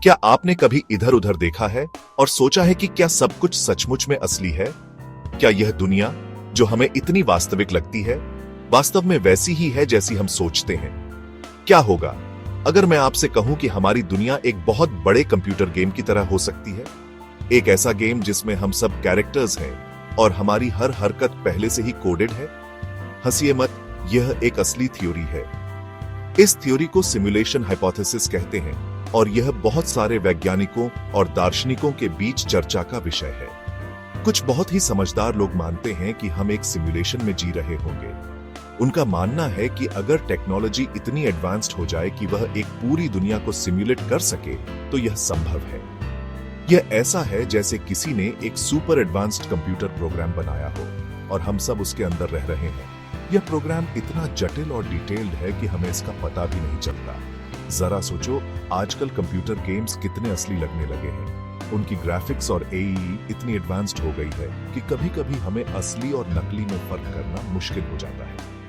क्या आपने कभी इधर उधर देखा है और सोचा है कि क्या सब कुछ सचमुच में असली है? क्या यह दुनिया जो हमें इतनी वास्तविक लगती है वास्तव में वैसी ही है जैसी हम सोचते हैं? क्या होगा अगर मैं आपसे कहूं कि हमारी दुनिया एक बहुत बड़े कंप्यूटर गेम की तरह हो सकती है? एक ऐसा गेम जिसमें हम सब कैरेक्टर्स हैं और हमारी हर हरकत पहले से ही कोडेड है। हंसिए मत, यह एक असली थ्योरी है। इस थ्योरी को सिमुलेशन हाइपोथेसिस कहते हैं और यह बहुत सारे वैज्ञानिकों और दार्शनिकों के बीच चर्चा का विषय है। कुछ बहुत ही समझदार लोग मानते हैं कि हम एक सिमुलेशन में जी रहे होंगे। उनका मानना है कि अगर टेक्नोलॉजी इतनी एडवांस्ड हो जाए कि वह एक पूरी दुनिया को सिमुलेट कर सके तो यह संभव है। यह ऐसा है जैसे किसी ने एक सुपर एडवांस्ड कंप्यूटर प्रोग्राम बनाया हो और हम सब उसके अंदर रह रहे हैं। यह प्रोग्राम इतना जटिल और डिटेल्ड है कि हमें इसका पता भी नहीं चलता। जरा सोचो, आजकल कंप्यूटर गेम्स कितने असली लगने लगे हैं। उनकी ग्राफिक्स और एआई इतनी एडवांस्ड हो गई है कि कभी-कभी हमें असली और नकली में फर्क करना मुश्किल हो जाता है।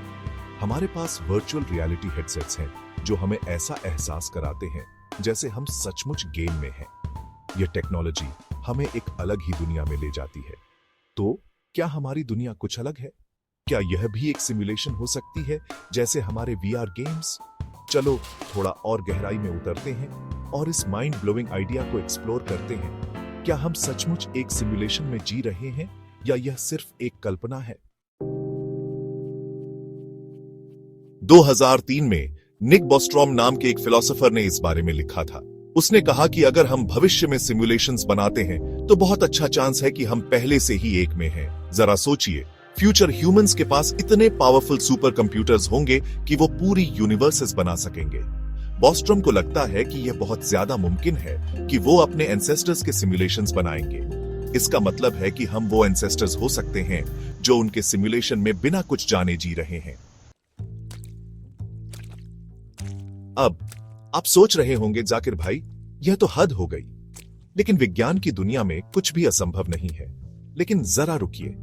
हमारे पास वर्चुअल रियलिटी हेडसेट्स हैं जो हमें ऐसा एहसास कराते हैं जैसे हम सचमुच गेम में हैं। यह टेक्नोलॉजी हमें एक अलग ही दुनिया में ले जाती है। तो क्या हमारी दुनिया कुछ अलग है? क्या यह भी एक सिमुलेशन हो सकती है जैसे हमारे वीआर गेम्स? चलो थोड़ा और गहराई में उतरते हैं और इस माइंड ब्लोइंग आइडिया को एक्सप्लोर करते हैं। क्या हम सचमुच एक सिमुलेशन में जी रहे हैं या यह सिर्फ एक कल्पना है? 2003 में निक बॉस्ट्रॉम नाम के एक फिलोसोफर ने इस बारे में लिखा था। उसने कहा कि अगर हम भविष्य में सिमुलेशंस बनाते हैं तो बहुत अच्छा चांस है कि हम पहले से ही एक में हैं। जरा सोचिए, फ्यूचर ह्यूमंस के पास इतने पावरफुल सुपर कंप्यूटर्स होंगे कि वो पूरी यूनिवर्सेस बना सकेंगे। बॉस्ट्रॉम को लगता है कि यह बहुत ज्यादा मुमकिन है कि वो अपने एंसेस्टर्स के सिमुलेशंस बनाएंगे। इसका मतलब है कि हम वो एंसेस्टर्स हो सकते हैं जो उनके सिमुलेशन में बिना कुछ जाने जी रहे हैं। अब आप सोच रहे होंगे, जाकिर भाई यह तो हद हो गई। लेकिन विज्ञान की दुनिया में कुछ भी असंभव नहीं है। लेकिन जरा रुकिए,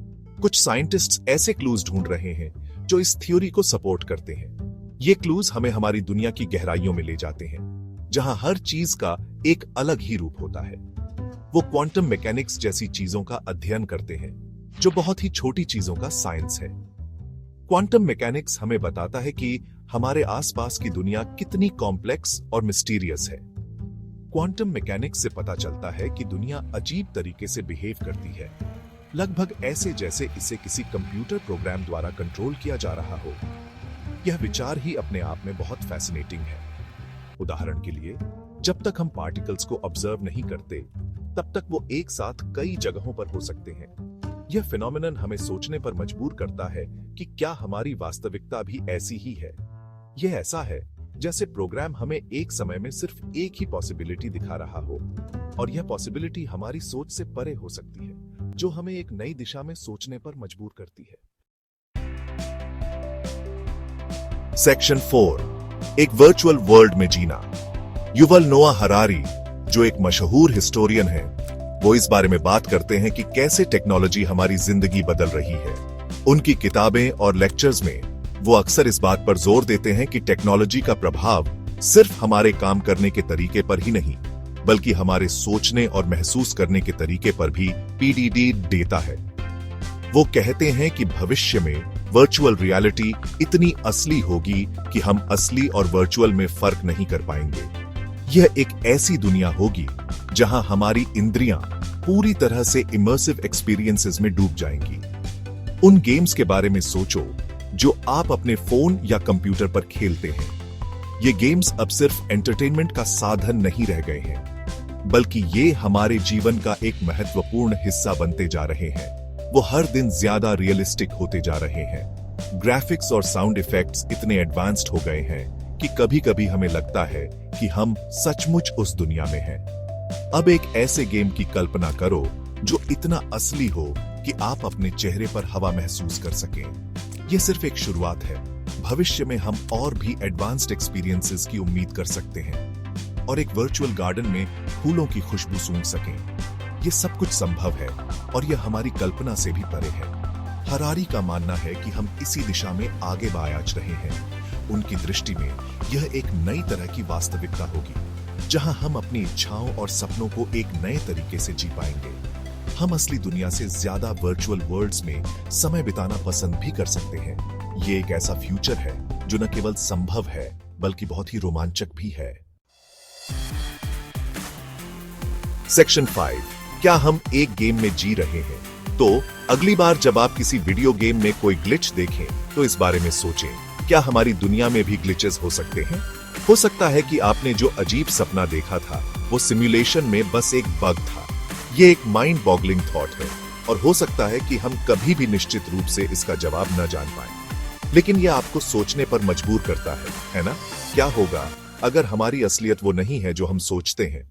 कुछ साइंटिस्ट्स ऐसे क्लूज ढूंढ रहे हैं जो इस थ्योरी को सपोर्ट करते हैं। ये क्लूज हमें हमारी दुनिया की गहराइयों में ले जाते हैं जहां हर चीज का एक अलग ही रूप होता है। वो क्वांटम मैकेनिक्स जैसी चीजों का अध्ययन करते हैं जो बहुत ही छोटी चीजों का साइंस है। क्वांटम मैकेनिक्स हमें बताता है कि हमारे आसपास की दुनिया कितनी कॉम्प्लेक्स और मिस्टीरियस है। क्वांटम मैकेनिक्स से पता चलता है कि दुनिया अजीब तरीके से बिहेव करती है, लगभग ऐसे जैसे इसे किसी कंप्यूटर प्रोग्राम द्वारा कंट्रोल किया जा रहा हो। यह विचार ही अपने आप में बहुत फैसिनेटिंग है। उदाहरण के लिए, जब तक हम पार्टिकल्स को ऑब्जर्व नहीं करते तब तक वो एक साथ कई जगहों पर हो सकते हैं। यह फिनोमेनन हमें सोचने पर मजबूर करता है कि क्या हमारी वास्तविकता भी ऐसी ही है। यह ऐसा है जैसे प्रोग्राम हमें एक समय में सिर्फ एक ही पॉसिबिलिटी दिखा रहा हो और यह पॉसिबिलिटी हमारी सोच से परे हो सकती है, जो हमें एक नई दिशा में सोचने पर मजबूर करती है। सेक्शन 4, एक वर्चुअल वर्ल्ड में जीना। युवल नोआ हरारी, जो एक मशहूर हिस्टोरियन है, वो इस बारे में बात करते हैं कि कैसे टेक्नोलॉजी हमारी जिंदगी बदल रही है। उनकी किताबें और लेक्चर्स में वो अक्सर इस बात पर जोर देते हैं कि टेक्नोलॉजी का प्रभाव सिर्फ हमारे काम करने के तरीके पर ही नहीं, बल्कि हमारे सोचने और महसूस करने के तरीके पर भी पीडीडी देता है। वो कहते हैं कि भविष्य में वर्चुअल रियलिटी इतनी असली होगी कि हम असली और वर्चुअल में फर्क नहीं कर पाएंगे। यह एक ऐसी दुनिया होगी जहां हमारी इंद्रियां पूरी तरह से इमर्सिव एक्सपीरियंसेस में डूब जाएंगी। उन गेम्स के बारे में सोचो जो आप अपने फोन या कंप्यूटर पर खेलते हैं। ये गेम्स अब सिर्फ एंटरटेनमेंट का साधन नहीं रह गए हैं, बल्कि ये हमारे जीवन का एक महत्वपूर्ण हिस्सा बनते जा रहे हैं। वो हर दिन ज्यादा रियलिस्टिक होते जा रहे हैं। ग्राफिक्स और साउंड इफेक्ट्स इतने एडवांस्ड हो गए हैं कि कभी-कभी हमें लगता है कि हम सचमुच उस दुनिया में हैं। अब एक ऐसे गेम की कल्पना करो जो इतना असली हो कि आप अपने चेहरे पर हवा महसूस कर सकें। यह सिर्फ एक शुरुआत है। भविष्य में हम और भी एडवांस्ड एक्सपीरियंसेस की उम्मीद कर सकते हैं और एक वर्चुअल गार्डन में फूलों की खुशबू सूंघ सकें। यह सब कुछ संभव है और यह हमारी कल्पना से भी परे है। हरारी का मानना है कि हम इसी दिशा में आगे बढ़ रहे हैं। उनकी दृष्टि में यह एक नई तरह की वास्तविकता होगी जहां हम अपनी इच्छाओं और सपनों को एक नए तरीके से जी पाएंगे। हम असली दुनिया से ज्यादा वर्चुअल वर्ल्ड्स में समय बिताना पसंद भी कर सकते हैं। ये एक ऐसा फ्यूचर है जो न केवल संभव है बल्कि बहुत ही रोमांचक भी है। सेक्शन 5, क्या हम एक गेम में जी रहे हैं? तो अगली बार जब आप किसी वीडियो गेम में कोई ग्लिच देखें तो इस बारे में सोचें, क्या हमारी दुनिया में भी ग्लिचेस हो सकते हैं? हो सकता है कि आपने जो अजीब सपना देखा था वो सिमुलेशन में बस एक बग था। ये एक माइंड बॉगलिंग थॉट है और हो सकता है कि हम कभी भी निश्चित रूप से इसका जवाब न जान पाए, लेकिन यह आपको सोचने पर मजबूर करता है ना? क्या होगा अगर हमारी असलियत वो नहीं है जो हम सोचते हैं?